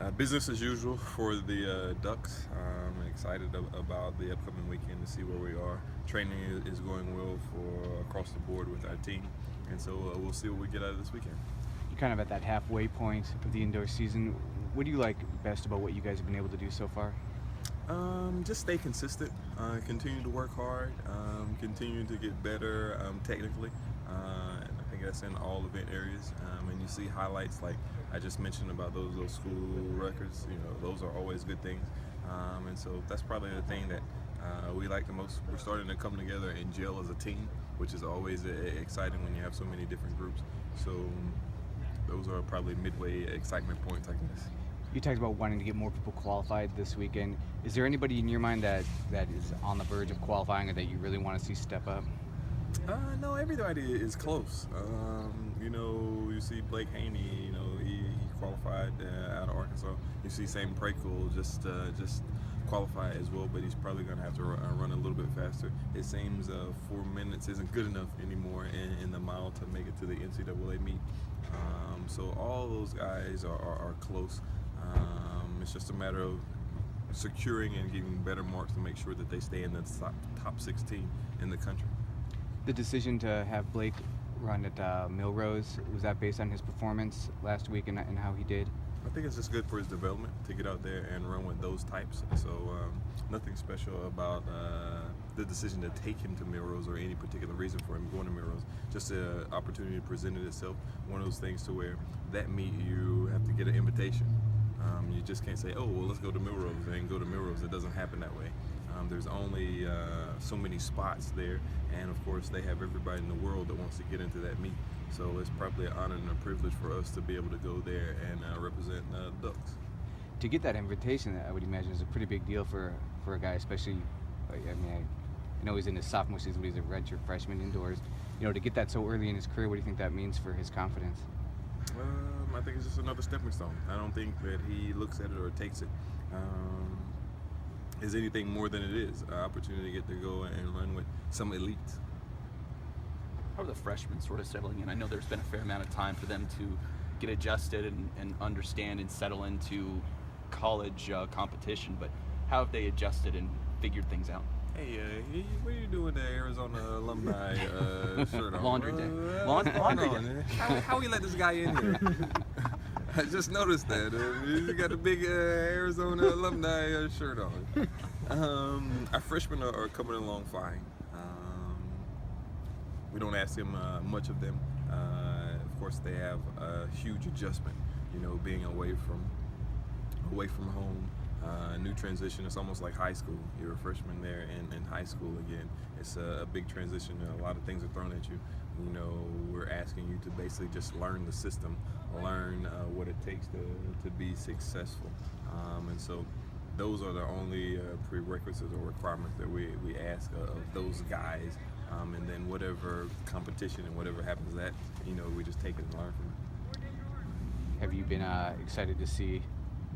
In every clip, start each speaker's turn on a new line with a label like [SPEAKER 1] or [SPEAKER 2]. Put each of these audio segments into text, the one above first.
[SPEAKER 1] Business as usual for the Ducks. I'm excited about the upcoming weekend to see where we are. Training is going well for across the board with our team, and so we'll see what we get out of this weekend.
[SPEAKER 2] You're kind of at that halfway point of the indoor season. What do you like best about what you guys have been able to do so far?
[SPEAKER 1] Just stay consistent, continue to work hard, continue to get better technically. And I think that's in all event areas. And you see highlights like I just mentioned about those school records. Those are always good things. And so that's probably the thing that we like the most. We're starting to come together and gel as a team, which is always exciting when you have so many different groups. So those are probably midway excitement points, I guess.
[SPEAKER 2] You talked about wanting to get more people qualified this weekend. Is there anybody in your mind that is on the verge of qualifying or that you really want to see step up?
[SPEAKER 1] No, everybody is close. You see Blake Haney. He qualified out of Arkansas. You see Sam Prakel just qualify as well, but he's probably going to have to run a little bit faster. It seems 4 minutes isn't good enough anymore in the mile to make it to the NCAA meet. So all those guys are close. It's just a matter of securing and getting better marks to make sure that they stay in the top 16 in the country.
[SPEAKER 2] The decision to have Blake run at Millrose, was that based on his performance last week and how he did?
[SPEAKER 1] I think it's just good for his development to get out there and run with those types. So nothing special about the decision to take him to Millrose or any particular reason for him going to Millrose. Just an opportunity presented itself. One of those things to where that meet you have to get an invitation. You just can't say, oh, well, let's go to Millrose and go to Millrose. It doesn't happen that way. There's only so many spots there, and of course they have everybody in the world that wants to get into that meet. So it's probably an honor and a privilege for us to be able to go there and represent Ducks.
[SPEAKER 2] To get that invitation, I would imagine, is a pretty big deal for a guy, especially, I know he's in his sophomore season, but he's a redshirt freshman indoors. To get that so early in his career, what do you think that means for his confidence?
[SPEAKER 1] I think it's just another stepping stone. I don't think that he looks at it or takes it as anything more than it is. An opportunity to get to go and run with some elites.
[SPEAKER 3] How are the freshmen sort of settling in? I know there's been a fair amount of time for them to get adjusted and understand and settle into college competition, but how have they adjusted and figured things out?
[SPEAKER 1] Hey, what are you doing the Arizona alumni shirt on?
[SPEAKER 3] Laundry day. Laundry day.
[SPEAKER 1] How we let this guy in here? I just noticed that. He's got a big Arizona alumni shirt on. Our freshmen are coming along fine. We don't ask them much of them. Of course, they have a huge adjustment, being away from home. New transition. It's almost like high school. You're a freshman there in high school again. It's a big transition. A lot of things are thrown at you. We're asking you to basically just learn the system, learn what it takes to be successful. And so those are the only prerequisites or requirements that we ask of those guys. And then whatever competition and whatever happens that, we just take it and learn from it.
[SPEAKER 2] Have you been excited to see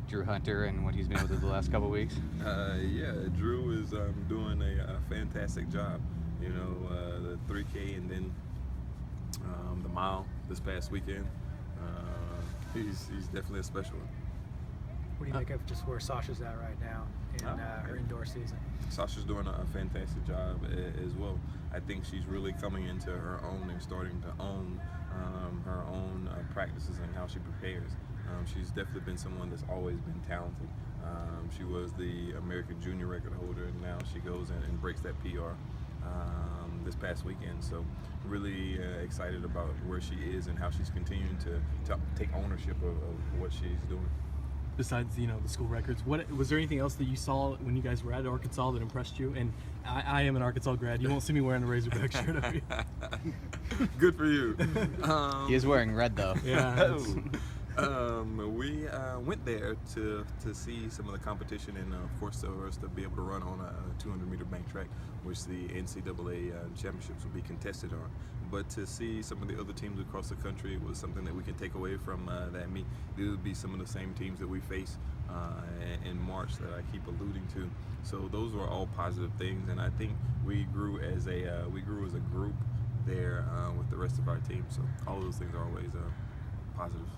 [SPEAKER 2] Drew Hunter and what he's been able to do the last couple of weeks?
[SPEAKER 1] Yeah, Drew is doing a fantastic job. The 3K and then the mile this past weekend. He's definitely a special one.
[SPEAKER 4] What do you think of just where Sasha's at right now in her indoor season?
[SPEAKER 1] Sasha's doing a fantastic job as well. I think she's really coming into her own and starting to own her own practices and how she prepares. She's definitely been someone that's always been talented. She was the American Junior record holder, and now she goes in and breaks that PR this past weekend. So really excited about where she is and how she's continuing to take ownership of what she's doing.
[SPEAKER 5] Besides, the school records, what was there anything else that you saw when you guys were at Arkansas that impressed you? And I am an Arkansas grad. You won't see me wearing a Razorback shirt over here.
[SPEAKER 1] Good for you.
[SPEAKER 2] He is wearing red, though.
[SPEAKER 5] Yeah.
[SPEAKER 1] We went there to see some of the competition, and of course for us to be able to run on a 200-meter bank track, which the NCAA championships will be contested on. But to see some of the other teams across the country was something that we can take away from that meet. These would be some of the same teams that we face in March that I keep alluding to. So those were all positive things, and I think we grew as a group there with the rest of our team. So all of those things are always positive.